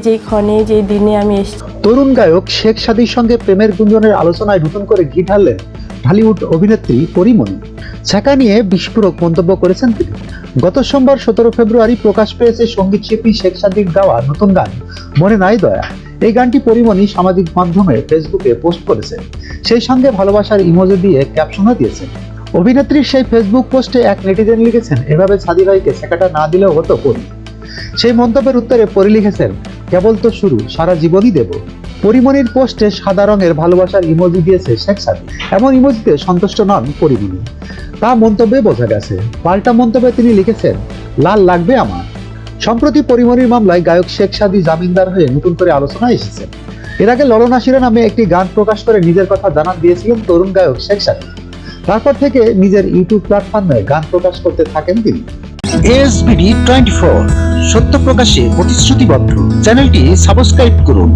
যে ক্ষণে যে দিনে আমি এসেছি। তরুণ গায়ক শেখ সাদীর সঙ্গে প্রেমের গুঞ্জনের আলোচনায় নতুন করে ঘি ঢাললেন ঢালিউড অভিনেত্রী পরীমণি। ছ্যাঁকা নিয়ে বিস্ফোরক মন্তব্য করেছেন তিনি। গত সোমবার 17 ফেব্রুয়ারি প্রকাশ পেয়েছে সঙ্গীত শিল্পী শেখ সাদীর গাওয়া নতুন গান মনে নাই দয়া। এই গানটি পরীমণি সামাজিক মাধ্যমে ফেসবুকে পোস্ট করেছেন, সেই সঙ্গে ভালোবাসার ইমোজি দিয়ে ক্যাপশনও দিয়েছেন। অভিনেত্রীর সেই ফেসবুক পোস্টে এক নেটিজেন লিখেছেন, এভাবে সাদী ভাইকে ছ্যাঁকাটা না দিলেও হতো পরী। সেই মন্তব্যের উত্তরে পরী লিখেছেন, কেবল তো শুরু, সারা জীবনই দেব। পরীমণির পোস্টে সাদা রঙের ভালোবাসার ইমোজি দিয়েছে শেখ সাদী। এমন ইমোজিতে সন্তুষ্ট নন পরীমণি, তা মন্তব্যে বোঝা গেছে। পাল্টা মন্তব্যে তিনি লিখেছেন, লাল লাগবে আমার। সম্প্রতি পরীমণির মামলায় গায়ক শেখ সাদী জামিনদার হয়ে নতুন করে আলোচনায় এসেছেন। এর আগে ললনা শিরা নামে একটি গান প্রকাশ করে নিজের কথা জানান দিয়েছিলেন তরুণ গায়ক শেখ সাদী। তারপর থেকে নিজের ইউটিউব প্ল্যাটফর্মে গান প্রকাশ করতে থাকেন তিনি। ASBD 24 সত্য প্রকাশে প্রতিশ্রুতিবদ্ধ। চ্যানেলটি সাবস্ক্রাইব করুন।